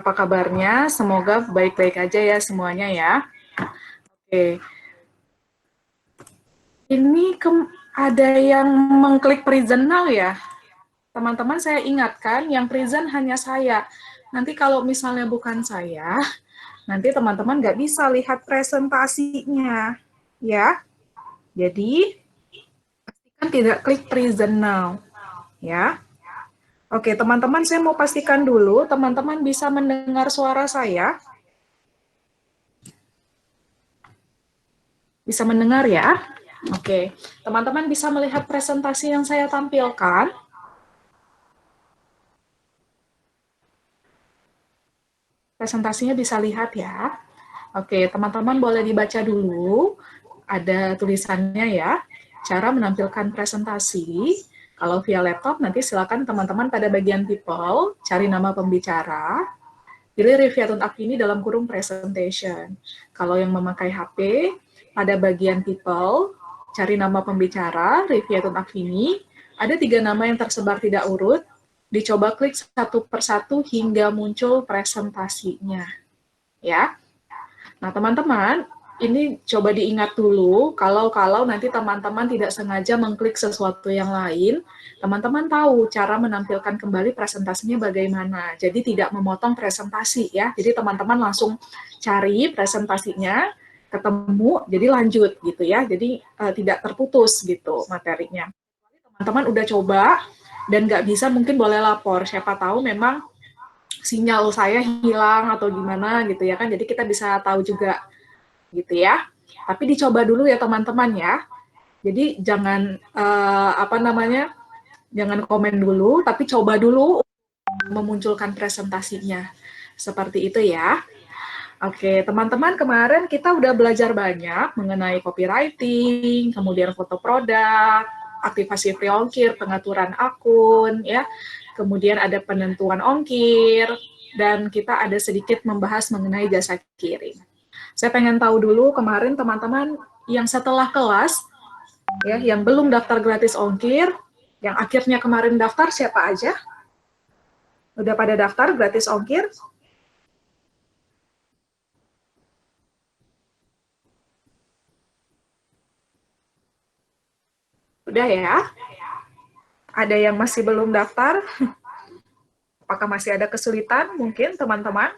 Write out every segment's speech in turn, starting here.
Apa kabarnya? Semoga baik-baik aja ya semuanya ya. Oke, ini ada yang mengklik present now ya. Teman-teman saya ingatkan yang present hanya saya. Nanti kalau misalnya bukan saya, nanti teman-teman nggak bisa lihat presentasinya. Ya, jadi kan tidak klik present now. Ya, oke teman-teman saya mau pastikan dulu teman-teman bisa mendengar suara saya. Bisa mendengar ya? Oke, teman-teman bisa melihat presentasi yang saya tampilkan. Presentasinya bisa lihat ya. Oke, teman-teman boleh dibaca dulu. Ada tulisannya ya. Cara menampilkan presentasi. Kalau via laptop, nanti silakan teman-teman pada bagian people, cari nama pembicara, pilih Riviatun Afini dalam kurung presentation. Kalau yang memakai HP, pada bagian people, cari nama pembicara, Riviatun Afini, ada 3 nama yang tersebar tidak urut, dicoba klik satu persatu hingga muncul presentasinya. Ya, nah teman-teman, ini coba diingat dulu, kalau nanti teman-teman tidak sengaja mengklik sesuatu yang lain, teman-teman tahu cara menampilkan kembali presentasinya bagaimana. Jadi tidak memotong presentasi ya. Jadi teman-teman langsung cari presentasinya, ketemu, jadi lanjut gitu ya. Jadi tidak terputus gitu materinya. Teman-teman udah coba dan nggak bisa mungkin boleh lapor. Siapa tahu memang sinyal saya hilang atau gimana gitu ya kan. Jadi kita bisa tahu juga gitu ya. Tapi dicoba dulu ya teman-teman ya. Jadi jangan jangan komen dulu, tapi coba dulu memunculkan presentasinya. Seperti itu ya. Oke, teman-teman kemarin kita udah belajar banyak mengenai copywriting, kemudian foto produk, aktivasi free ongkir, pengaturan akun, ya. Kemudian ada penentuan ongkir, dan kita ada sedikit membahas mengenai jasa kirim. Saya pengen tahu dulu kemarin teman-teman yang setelah kelas, ya, yang belum daftar gratis ongkir, yang akhirnya kemarin daftar siapa aja? Udah pada daftar gratis ongkir? Udah ya? Ada yang masih belum daftar? Apakah masih ada kesulitan mungkin teman-teman?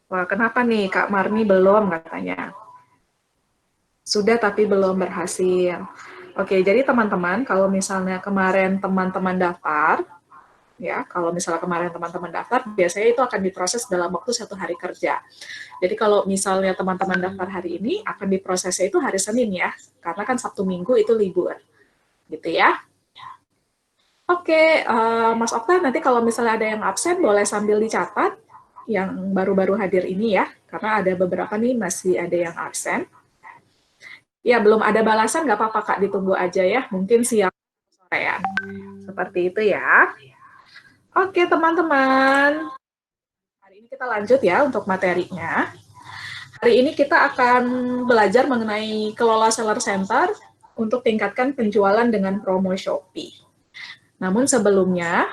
Wah, kenapa nih Kak Marni belum katanya? Sudah tapi belum berhasil. Oke, jadi teman-teman, kalau misalnya kemarin teman-teman daftar, ya, kalau misalnya kemarin teman-teman daftar, biasanya itu akan diproses dalam waktu 1 hari kerja. Jadi kalau misalnya teman-teman daftar hari ini, akan diprosesnya itu hari Senin ya, karena kan Sabtu Minggu itu libur, gitu ya. Oke, Mas Okta, nanti kalau misalnya ada yang absen, boleh sambil dicatat yang baru-baru hadir ini ya, karena ada beberapa nih masih ada yang absen. Ya, belum ada balasan, nggak apa-apa Kak, ditunggu aja ya, mungkin siang sorean. Seperti itu ya. Oke, teman-teman. Hari ini kita lanjut ya untuk materinya. Hari ini kita akan belajar mengenai kelola seller center untuk tingkatkan penjualan dengan promo Shopee. Namun sebelumnya,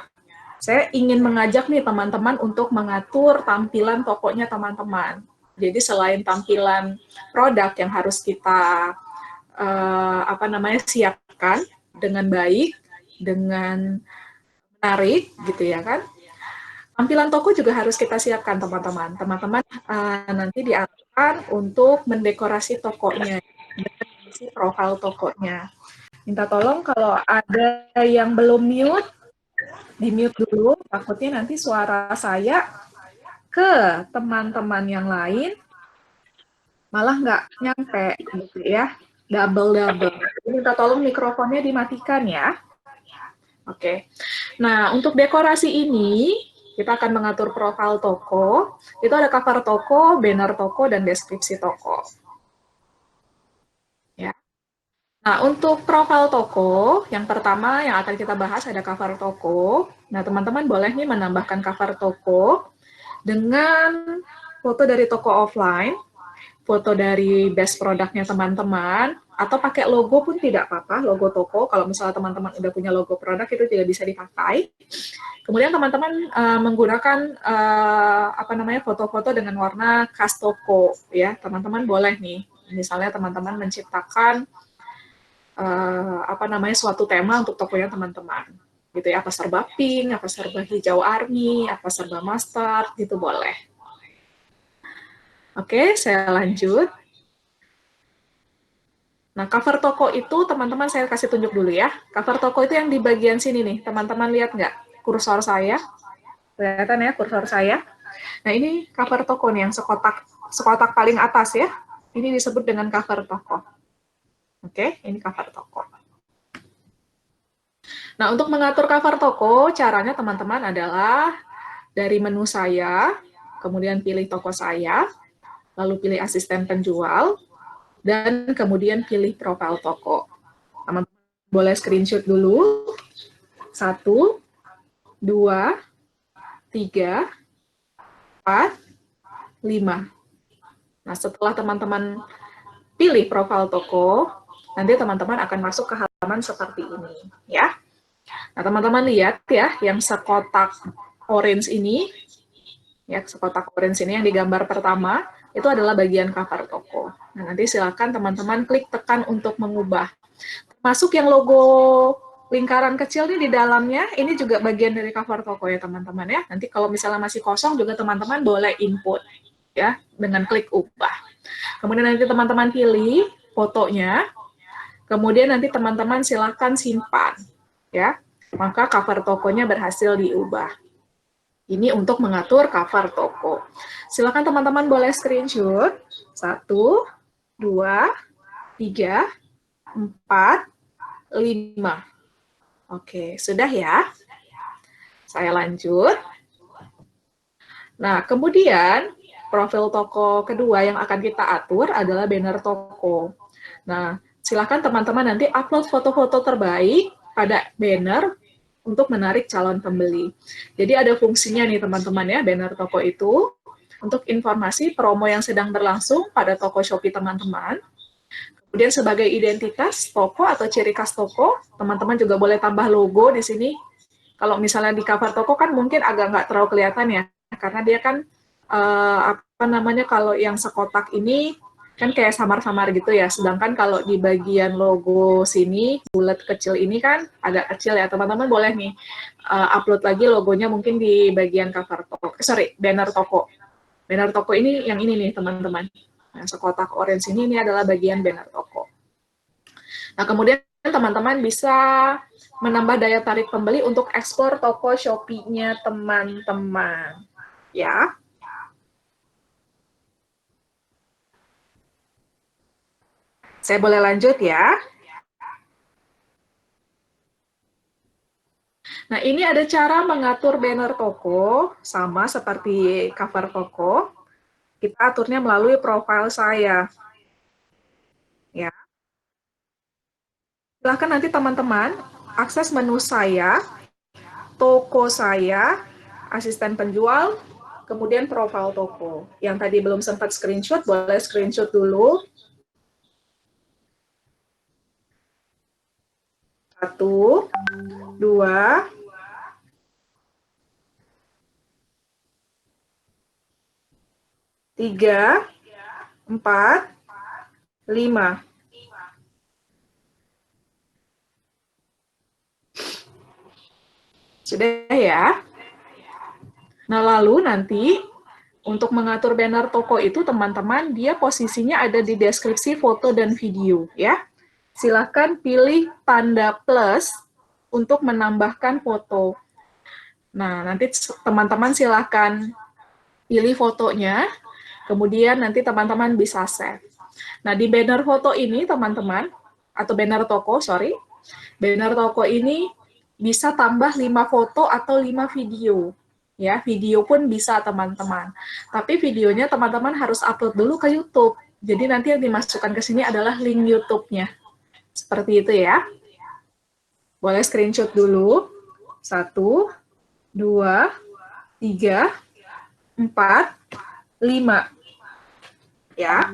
saya ingin mengajak nih teman-teman untuk mengatur tampilan tokonya teman-teman. Jadi selain tampilan produk yang harus kita siapkan dengan baik, dengan menarik gitu ya kan. Tampilan toko juga harus kita siapkan teman-teman. Teman-teman nanti diarahkan untuk mendekorasi tokonya, dengan profil tokonya. Minta tolong kalau ada yang belum mute, di-mute dulu, takutnya nanti suara saya ke teman-teman yang lain malah nggak nyampe gitu ya, double. Minta tolong mikrofonnya dimatikan ya. Oke. Nah, untuk dekorasi ini kita akan mengatur profil toko. Itu ada cover toko, banner toko, dan deskripsi toko. Ya. Nah, untuk profil toko, yang pertama yang akan kita bahas ada cover toko. Nah, teman-teman boleh nih menambahkan cover toko dengan foto dari toko offline, foto dari best produknya teman-teman, atau pakai logo pun tidak apa-apa, logo toko. Kalau misalnya teman-teman udah punya logo produk itu juga bisa dipakai. Kemudian teman-teman menggunakan apa namanya foto-foto dengan warna khas toko, ya. Teman-teman boleh nih, misalnya teman-teman menciptakan apa namanya suatu tema untuk tokonya teman-teman, gitu ya. Apa serba pink, apa serba hijau army, apa serba mustard, gitu boleh. Oke, saya lanjut. Nah, cover toko itu teman-teman saya kasih tunjuk dulu ya. Cover toko itu yang di bagian sini nih, teman-teman lihat nggak kursor saya? Kelihatan ya kursor saya? Nah, ini cover toko nih yang sekotak paling atas ya. Ini disebut dengan cover toko. Oke, ini cover toko. Nah, untuk mengatur cover toko, caranya teman-teman adalah dari menu saya, kemudian pilih toko saya, lalu pilih asisten penjual, dan kemudian pilih profil toko. Teman-teman boleh screenshot dulu. 1, 2, 3, 4, 5. Nah, setelah teman-teman pilih profil toko, nanti teman-teman akan masuk ke halaman seperti ini, ya. Nah, teman-teman lihat ya, yang sekotak orange ini, ya, sekotak orange ini yang di gambar pertama, itu adalah bagian cover toko. Nah, nanti silakan teman-teman klik tekan untuk mengubah. Masuk yang logo lingkaran kecil nih di dalamnya, ini juga bagian dari cover toko ya teman-teman ya. Nanti kalau misalnya masih kosong juga teman-teman boleh input ya dengan klik ubah. Kemudian nanti teman-teman pilih fotonya, kemudian nanti teman-teman silakan simpan ya. Maka cover tokonya berhasil diubah. Ini untuk mengatur cover toko. Silakan teman-teman boleh screenshot. 1, 2, 3, 4, 5. Oke, sudah ya. Saya lanjut. Nah, kemudian profil toko kedua yang akan kita atur adalah banner toko. Nah, silakan teman-teman nanti upload foto-foto terbaik pada banner untuk menarik calon pembeli. Jadi ada fungsinya nih teman-teman ya, banner toko itu untuk informasi promo yang sedang berlangsung pada toko Shopee teman-teman. Kemudian sebagai identitas toko atau ciri khas toko, teman-teman juga boleh tambah logo di sini. Kalau misalnya di cover toko kan mungkin agak nggak terlalu kelihatan ya, karena dia kan apa namanya kalau yang sekotak ini kan kayak samar-samar gitu ya. Sedangkan kalau di bagian logo sini bulat kecil ini kan agak kecil ya. Teman-teman boleh nih upload lagi logonya mungkin di bagian cover toko. Sorry, banner toko. Banner toko ini yang ini nih teman-teman. Nah, sekotak orange ini adalah bagian banner toko. Nah, kemudian teman-teman bisa menambah daya tarik pembeli untuk ekspor toko Shopee-nya teman-teman. Ya. Saya boleh lanjut ya. Nah, ini ada cara mengatur banner toko, sama seperti cover toko. Kita aturnya melalui profil saya. Ya. Silahkan nanti teman-teman akses menu saya, toko saya, asisten penjual, kemudian profil toko. Yang tadi belum sempat screenshot, boleh screenshot dulu. 1, 2, 3, 4, 5. Sudah ya? Nah, lalu nanti untuk mengatur banner toko itu, teman-teman, dia posisinya ada di deskripsi foto dan video, ya. Silahkan pilih tanda plus untuk menambahkan foto. Nah, nanti teman-teman silahkan pilih fotonya, kemudian nanti teman-teman bisa save. Nah, di banner foto ini, teman-teman, atau banner toko, sorry, banner toko ini bisa tambah 5 foto atau 5 video. Ya, video pun bisa teman-teman. Tapi videonya teman-teman harus upload dulu ke YouTube. Jadi nanti yang dimasukkan ke sini adalah link YouTube-nya. Seperti itu ya. Boleh screenshot dulu. 1, 2, 3, 4, 5. Ya.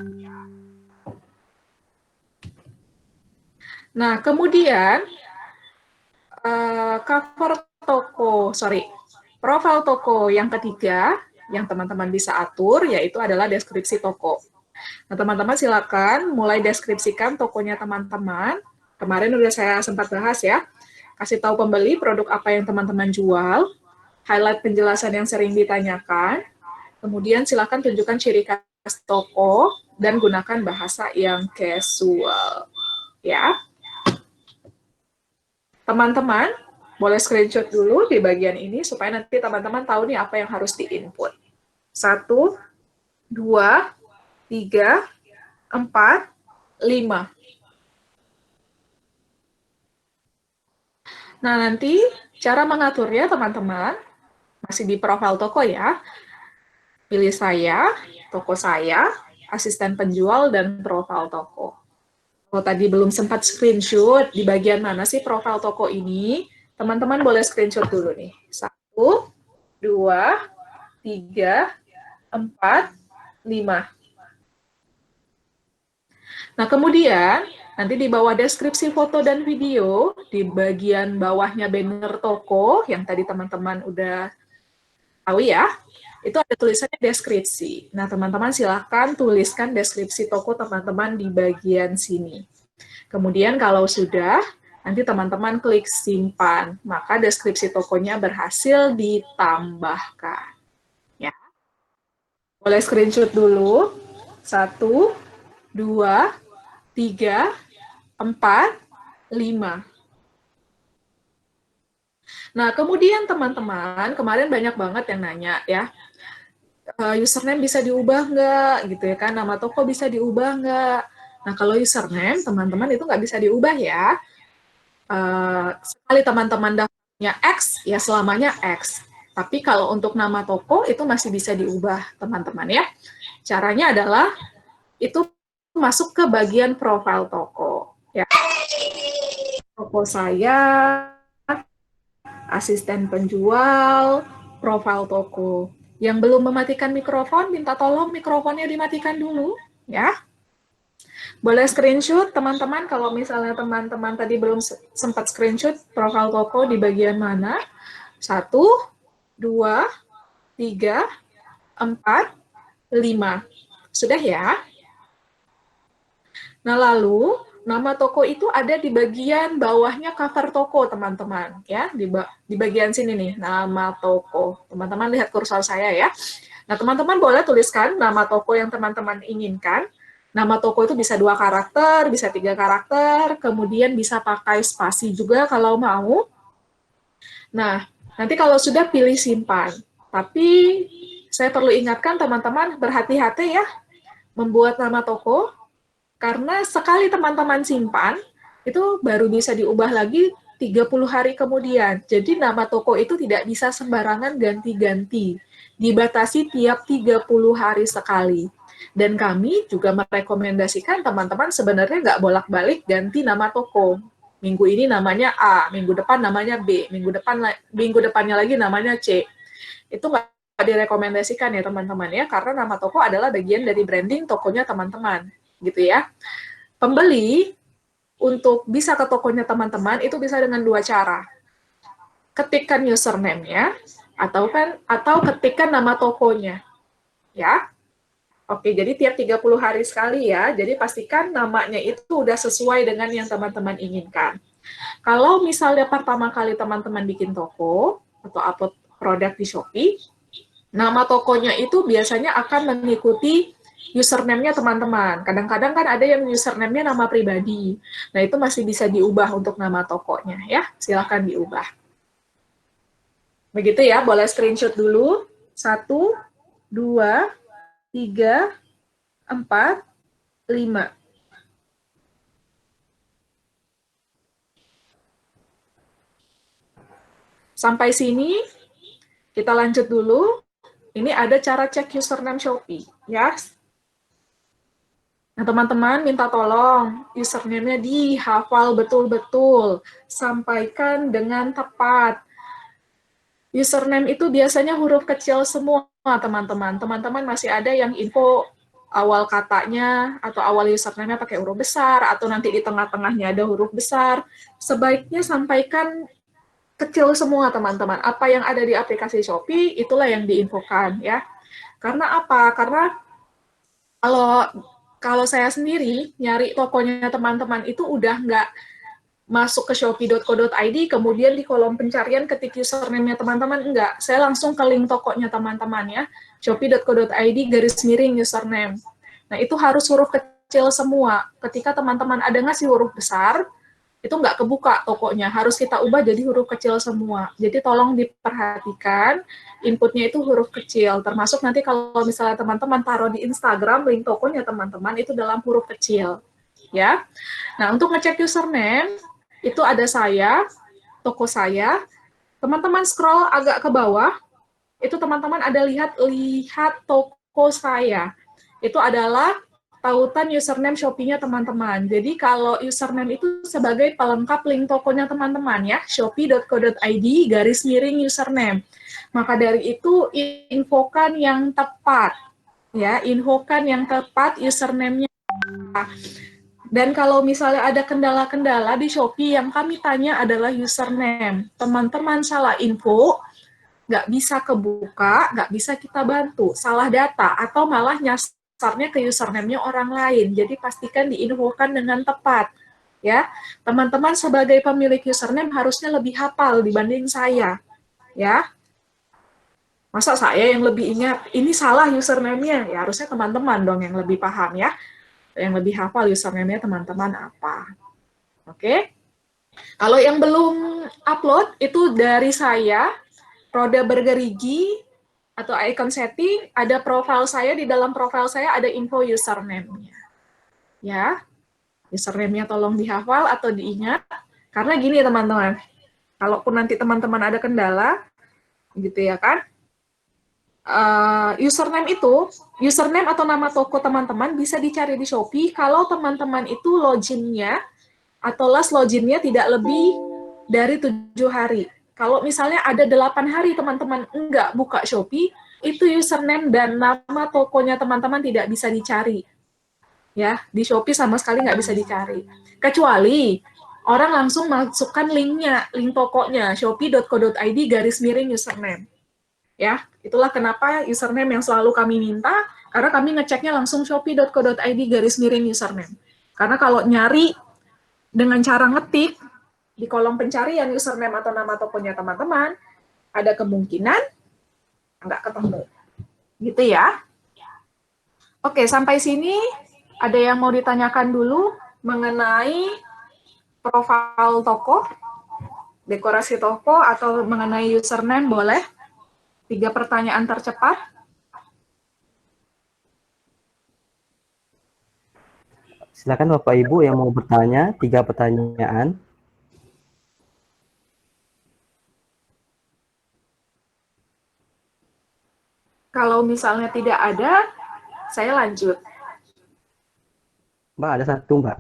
Nah, kemudian profil toko yang ketiga yang teman-teman bisa atur yaitu adalah deskripsi toko. Nah, teman-teman silakan mulai deskripsikan tokonya teman-teman. Kemarin udah saya sempat bahas ya. Kasih tahu pembeli produk apa yang teman-teman jual, highlight penjelasan yang sering ditanyakan, kemudian silakan tunjukkan ciri khas toko dan gunakan bahasa yang casual. Ya, teman-teman boleh screenshot dulu di bagian ini supaya nanti teman-teman tahu nih apa yang harus diinput. 1, 2, 3, 4, 5. Nah, nanti cara mengaturnya teman-teman masih di profil toko ya. Pilih saya, toko saya, asisten penjual, dan profil toko. Kalau tadi belum sempat screenshot, di bagian mana sih profil toko ini? Teman-teman boleh screenshot dulu nih. 1, 2, 3, 4, 5. Nah, kemudian nanti di bawah deskripsi foto dan video, di bagian bawahnya banner toko, yang tadi teman-teman udah tahu ya, itu ada tulisannya deskripsi. Nah, teman-teman silakan tuliskan deskripsi toko teman-teman di bagian sini. Kemudian kalau sudah, nanti teman-teman klik simpan, maka deskripsi tokonya berhasil ditambahkan. Ya. Boleh screenshot dulu. 1, 2, 3, 4, 5. Nah, kemudian teman-teman, kemarin banyak banget yang nanya ya, username bisa diubah nggak gitu ya kan, nama toko bisa diubah nggak. Nah, kalau username teman-teman itu nggak bisa diubah ya. Sekali teman-teman daftarnya X, ya selamanya X. Tapi kalau untuk nama toko itu masih bisa diubah teman-teman ya. Caranya adalah itu masuk ke bagian profil toko. Ya. Toko saya, asisten penjual, profil toko. Yang belum mematikan mikrofon, minta tolong mikrofonnya dimatikan dulu, ya. Boleh screenshot, teman-teman, kalau misalnya teman-teman tadi belum sempat screenshot profil toko di bagian mana. 1, 2, 3, 4, 5. Sudah ya? Nah, lalu nama toko itu ada di bagian bawahnya cover toko, teman-teman. Ya, di bagian sini nih, nama toko. Teman-teman lihat kursor saya ya. Nah, teman-teman boleh tuliskan nama toko yang teman-teman inginkan. Nama toko itu bisa 2 karakter, bisa 3 karakter, kemudian bisa pakai spasi juga kalau mau. Nah, nanti kalau sudah pilih simpan. Tapi saya perlu ingatkan teman-teman berhati-hati ya membuat nama toko, karena sekali teman-teman simpan, itu baru bisa diubah lagi 30 hari kemudian. Jadi nama toko itu tidak bisa sembarangan ganti-ganti. Dibatasi tiap 30 hari sekali. Dan kami juga merekomendasikan teman-teman sebenarnya nggak bolak-balik ganti nama toko. Minggu ini namanya A, minggu depan namanya B, minggu depannya lagi namanya C. Itu nggak direkomendasikan ya teman-teman ya, karena nama toko adalah bagian dari branding tokonya teman-teman, gitu ya. Pembeli untuk bisa ke tokonya teman-teman itu bisa dengan 2 cara. Ketikkan username-nya atau ketikkan nama tokonya. Ya. Oke, jadi tiap 30 hari sekali ya. Jadi pastikan namanya itu udah sesuai dengan yang teman-teman inginkan. Kalau misalnya pertama kali teman-teman bikin toko atau upload produk di Shopee, nama tokonya itu biasanya akan mengikuti username-nya teman-teman. Kadang-kadang kan ada yang username-nya nama pribadi. Nah, itu masih bisa diubah untuk nama tokonya ya. Silakan diubah. Begitu ya, boleh screenshot dulu. 1, 2, 3, 4, 5. Sampai sini, kita lanjut dulu. Ini ada cara cek username Shopee, ya. Nah, teman-teman minta tolong username-nya dihafal betul-betul, sampaikan dengan tepat. Username itu biasanya huruf kecil semua, teman-teman. Teman-teman masih ada yang info awal katanya atau awal username-nya pakai huruf besar, atau nanti di tengah-tengahnya ada huruf besar, sebaiknya sampaikan kecil semua teman-teman. Apa yang ada di aplikasi Shopee, itulah yang diinfokan ya. Karena apa? Karena kalau kalau saya sendiri nyari tokonya teman-teman itu udah nggak masuk ke shopee.co.id, kemudian di kolom pencarian ketik username-nya teman-teman, enggak. Saya langsung ke link tokonya teman-teman ya, shopee.co.id /username. Nah, itu harus huruf kecil semua. Ketika teman-teman ada ngasih huruf besar, itu nggak kebuka tokonya, harus kita ubah jadi huruf kecil semua. Jadi tolong diperhatikan, inputnya itu huruf kecil, termasuk nanti kalau misalnya teman-teman taruh di Instagram, link tokonya teman-teman itu dalam huruf kecil. Ya. Nah, untuk ngecek username, itu ada saya, toko saya, teman-teman scroll agak ke bawah, itu teman-teman ada lihat toko saya. Itu adalah tautan username Shopee-nya teman-teman. Jadi kalau username itu sebagai pelengkap link tokonya teman-teman ya, shopee.co.id /username. Maka dari itu infokan yang tepat ya, infokan yang tepat username-nya. Dan kalau misalnya ada kendala-kendala di Shopee, yang kami tanya adalah username. Teman-teman salah info, nggak bisa kebuka, nggak bisa kita bantu, salah data, atau malah nyasarnya ke username-nya orang lain. Jadi pastikan diinfokan dengan tepat. Ya, teman-teman sebagai pemilik username harusnya lebih hafal dibanding saya. Ya, masa saya yang lebih ingat, ini salah username-nya, ya harusnya teman-teman dong yang lebih paham ya, yang lebih hafal username-nya teman-teman apa. Oke, kalau yang belum upload, itu dari saya, Roda Bergerigi, atau icon setting, ada profil saya, di dalam profil saya ada info username-nya. Ya, username-nya tolong dihafal atau diingat, karena gini teman-teman, kalaupun nanti teman-teman ada kendala, gitu ya kan, username atau nama toko teman-teman bisa dicari di Shopee kalau teman-teman itu loginnya atau last loginnya tidak lebih dari 7 hari. Kalau misalnya ada 8 hari teman-teman enggak buka Shopee, itu username dan nama tokonya teman-teman tidak bisa dicari. Ya, di Shopee sama sekali nggak bisa dicari. Kecuali orang langsung masukkan linknya, link tokonya, shopee.co.id /username. Ya, itulah kenapa username yang selalu kami minta, karena kami ngeceknya langsung shopee.co.id /username. Karena kalau nyari dengan cara ngetik di kolom pencarian username atau nama tokonya teman-teman, ada kemungkinan nggak ketemu. Gitu ya. Oke, sampai sini ada yang mau ditanyakan dulu mengenai profil toko, dekorasi toko, atau mengenai username, boleh? 3 pertanyaan tercepat. Silakan Bapak Ibu yang mau bertanya, 3 pertanyaan. Kalau misalnya tidak ada, saya lanjut. Mbak, ada satu, Mbak.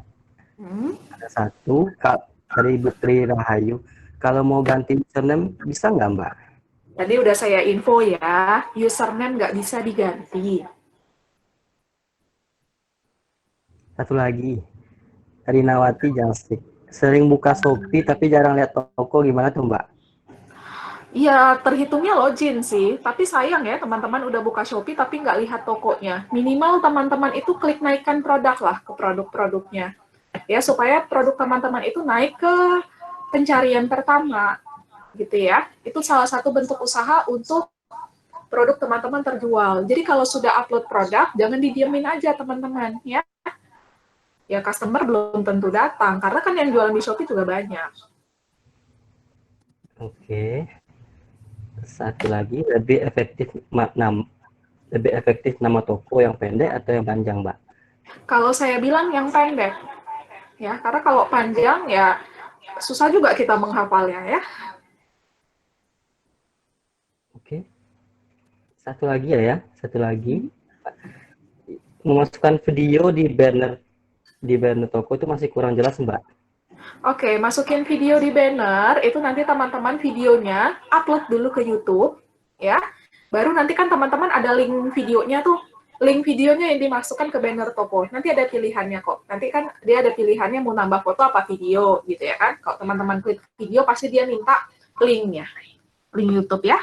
Ada satu, Kak, dari Ibu Tri Rahayu. Kalau mau ganti username, bisa nggak, Mbak? Tadi udah saya info ya, username nggak bisa diganti. Satu lagi, dari Nawati Jangstik. Sering buka Shopee tapi jarang lihat toko, gimana tuh, Mbak? Ya, terhitungnya login sih, tapi sayang ya teman-teman udah buka Shopee tapi nggak lihat tokonya. Minimal teman-teman itu klik naikkan produk lah ke produk-produknya. Ya, supaya produk teman-teman itu naik ke pencarian pertama, gitu ya. Itu salah satu bentuk usaha untuk produk teman-teman terjual. Jadi kalau sudah upload produk, jangan didiemin aja teman-teman, ya. Ya, customer belum tentu datang, karena kan yang jualan di Shopee juga banyak. Oke. Satu lagi, lebih efektif nama toko yang pendek atau yang panjang, Mbak? Kalau saya bilang yang pendek, ya, karena kalau panjang ya susah juga kita menghafalnya ya. Oke. Satu lagi ya, satu lagi. Memasukkan video di banner toko itu masih kurang jelas, Mbak. Oke, masukin video di banner, itu nanti teman-teman videonya upload dulu ke YouTube, ya. Baru nanti kan teman-teman ada link videonya tuh, link videonya yang dimasukkan ke banner toko. Nanti ada pilihannya kok. Nanti kan dia ada pilihannya mau nambah foto apa video gitu ya kan. Kalau teman-teman klik video pasti dia minta linknya. Link YouTube ya.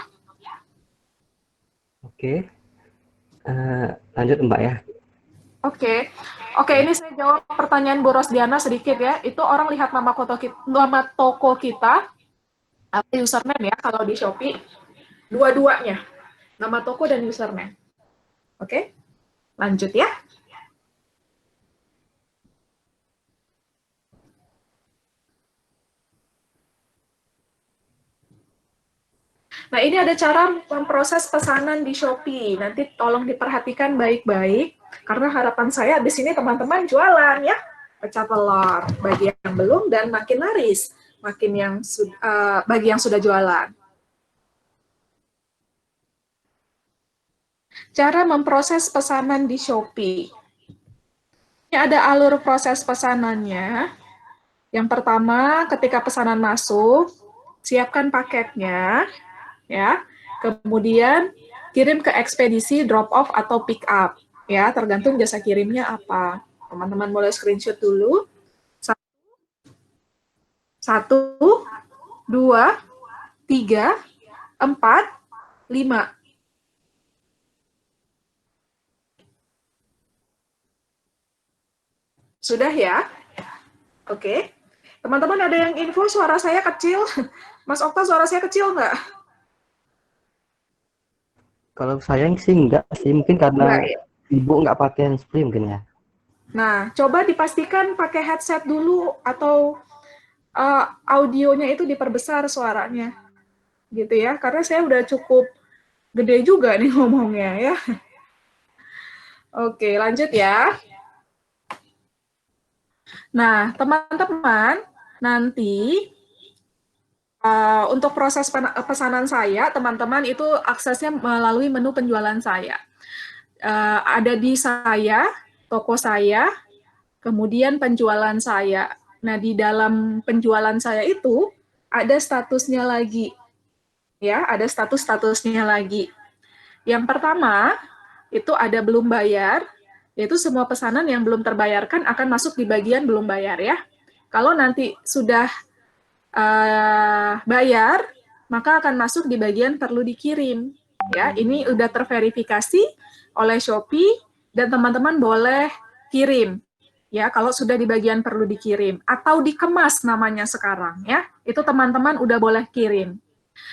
Oke. Lanjut Mbak ya. Oke. Oke, ini saya jawab pertanyaan Bu Rosdiana sedikit ya. Itu orang lihat nama toko kita, atau username ya kalau di Shopee, dua-duanya. Nama toko dan username. Oke. Lanjut ya. Nah, ini ada cara memproses pesanan di Shopee. Nanti tolong diperhatikan baik-baik, karena harapan saya di sini teman-teman jualan ya. Pecah telur bagi yang belum dan makin laris bagi yang sudah jualan. Cara memproses pesanan di Shopee. Ini ada alur proses pesanannya. Yang pertama, ketika pesanan masuk, siapkan paketnya, ya. Kemudian kirim ke ekspedisi drop off atau pick up, ya, tergantung jasa kirimnya apa. Teman-teman boleh screenshot dulu. 1, 2, 3, 4, 5. Sudah ya? Oke. Teman-teman ada yang info suara saya kecil? Mas Okta, suara saya kecil nggak? Kalau saya sih enggak sih, mungkin karena Enggak ya? ibu nggak pakai handsfree mungkin ya. Nah, coba dipastikan pakai headset dulu atau audionya itu diperbesar suaranya. Gitu ya, karena saya udah cukup gede juga nih ngomongnya ya. Oke, lanjut ya. Nah, teman-teman, nanti untuk proses pesanan saya, teman-teman itu aksesnya melalui menu penjualan saya. Ada di saya, toko saya, kemudian penjualan saya. Nah, di dalam penjualan saya itu ada statusnya lagi. Ya, ada statusnya lagi. Yang pertama, itu ada belum bayar, yaitu semua pesanan yang belum terbayarkan akan masuk di bagian belum bayar ya. Kalau nanti sudah bayar, maka akan masuk di bagian perlu dikirim. Ya, ini udah terverifikasi oleh Shopee dan teman-teman boleh kirim. Ya, kalau sudah di bagian perlu dikirim atau dikemas namanya sekarang ya. Itu teman-teman udah boleh kirim.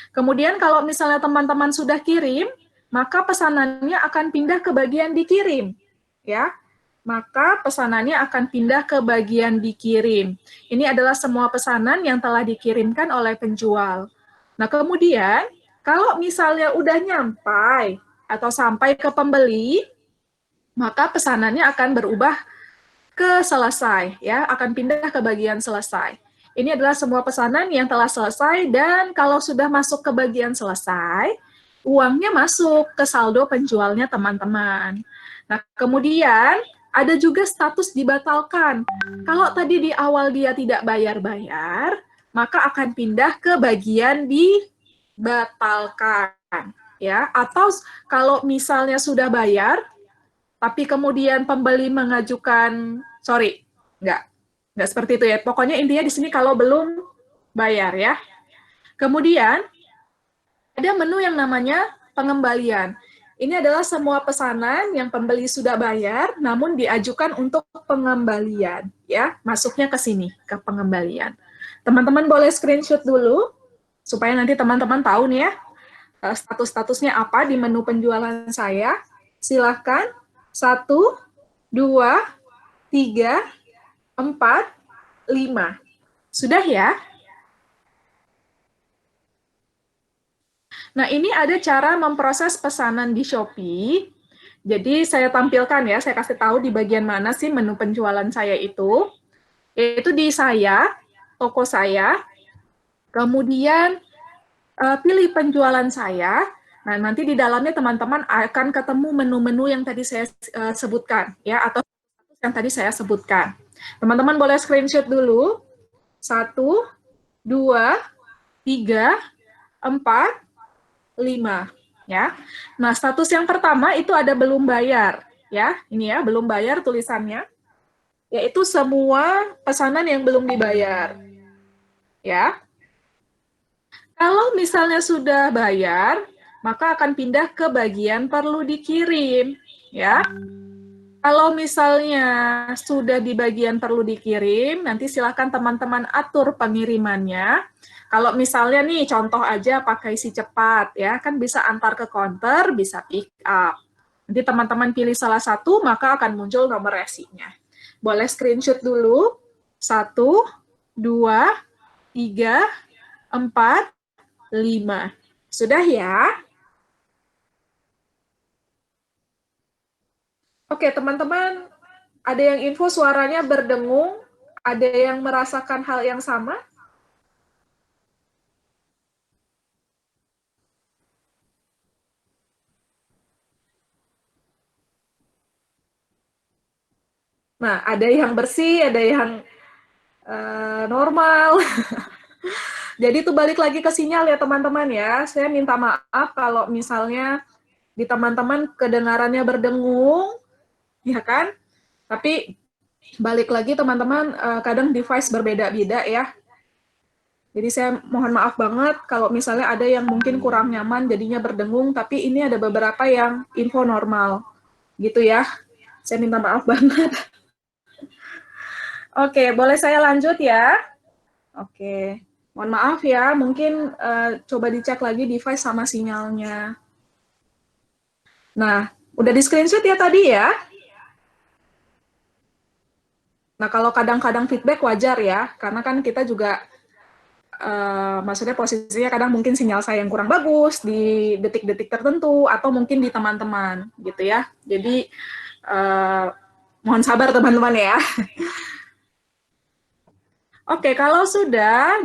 Kemudian kalau misalnya teman-teman sudah kirim, maka pesanannya akan pindah ke bagian dikirim. Ya, maka pesanannya akan pindah ke bagian dikirim. Ini adalah semua pesanan yang telah dikirimkan oleh penjual. Nah, kemudian kalau misalnya udah nyampai atau sampai ke pembeli, maka pesanannya akan berubah ke selesai, ya, akan pindah ke bagian selesai. Ini adalah semua pesanan yang telah selesai dan kalau sudah masuk ke bagian selesai, uangnya masuk ke saldo penjualnya teman-teman. Nah, kemudian ada juga status dibatalkan. Kalau tadi di awal dia tidak bayar-bayar, maka akan pindah ke bagian dibatalkan, ya. Atau kalau misalnya sudah bayar, tapi kemudian pembeli mengajukan, nggak seperti itu ya. Pokoknya intinya di sini kalau belum bayar ya. Kemudian ada menu yang namanya pengembalian. Ini adalah semua pesanan yang pembeli sudah bayar, namun diajukan untuk pengembalian, ya, masuknya ke sini, ke pengembalian. Teman-teman boleh screenshot dulu, supaya nanti teman-teman tahu nih ya, status-statusnya apa di menu penjualan saya. Silahkan, 1, 2, 3, 4, 5. Sudah ya? Nah, ini ada cara memproses pesanan di Shopee. Jadi saya tampilkan ya, saya kasih tahu di bagian mana sih menu penjualan saya itu. Yaitu di saya, toko saya, kemudian pilih penjualan saya. Nah, nanti di dalamnya teman-teman akan ketemu menu-menu yang tadi saya sebutkan ya, atau yang tadi saya sebutkan. Teman-teman boleh screenshot dulu. 1, 2, 3, 4, 5. Ya. Nah, status yang pertama itu ada belum bayar. ya, ini ya, belum bayar tulisannya, yaitu semua pesanan yang belum dibayar, ya. Kalau misalnya sudah bayar, maka akan pindah ke bagian perlu dikirim, ya. Kalau misalnya sudah di bagian perlu dikirim, nanti silakan teman-teman atur pengirimannya. Kalau misalnya nih, contoh aja pakai si cepat, ya, kan bisa antar ke counter, bisa pick up. Nanti teman-teman pilih salah satu, maka akan muncul nomor resinya. Boleh screenshot dulu. 1, 2, 3, 4, 5. Sudah ya? Oke, teman-teman, ada yang info suaranya berdengung? Ada yang merasakan hal yang sama? Nah, ada yang bersih, ada yang normal. Jadi itu balik lagi ke sinyal ya teman-teman ya. Saya minta maaf kalau misalnya di teman-teman kedengarannya berdengung, ya kan? Tapi balik lagi teman-teman, kadang device berbeda-beda ya. Jadi saya mohon maaf banget kalau misalnya ada yang mungkin kurang nyaman jadinya berdengung, tapi ini ada beberapa yang info normal. Gitu ya. Saya minta maaf banget. Oke, boleh saya lanjut ya? Oke. Mohon maaf ya, mungkin coba dicek lagi device sama sinyalnya. Nah, udah di screenshot ya tadi ya? Nah, kalau kadang-kadang feedback wajar ya, karena kan kita juga maksudnya posisinya kadang mungkin sinyal saya yang kurang bagus di detik-detik tertentu atau mungkin di teman-teman gitu ya. Jadi mohon sabar teman-teman ya. Oke, kalau sudah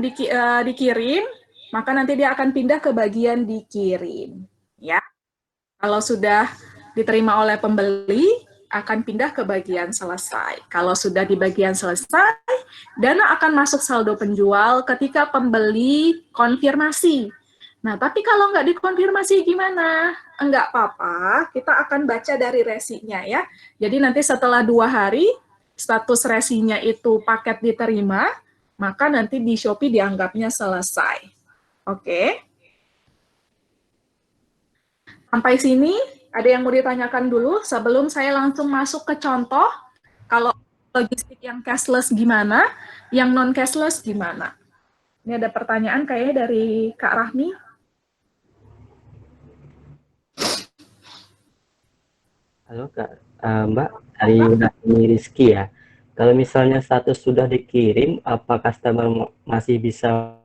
dikirim, maka nanti dia akan pindah ke bagian dikirim. Ya, kalau sudah diterima oleh pembeli, akan pindah ke bagian selesai. Kalau sudah di bagian selesai, dana akan masuk saldo penjual ketika pembeli konfirmasi. Nah, tapi kalau nggak dikonfirmasi gimana? Enggak apa-apa, kita akan baca dari resinya ya. Jadi nanti setelah 2 hari, status resinya itu paket diterima, maka nanti di Shopee dianggapnya selesai. Oke. Sampai sini, ada yang mau ditanyakan dulu sebelum saya langsung masuk ke contoh, kalau logistik yang cashless gimana, yang non-cashless gimana? Ini ada pertanyaan kayaknya dari Kak Rahmi. Halo Kak, Mbak, dari Rizky ya. Kalau misalnya status sudah dikirim, apa customer masih bisa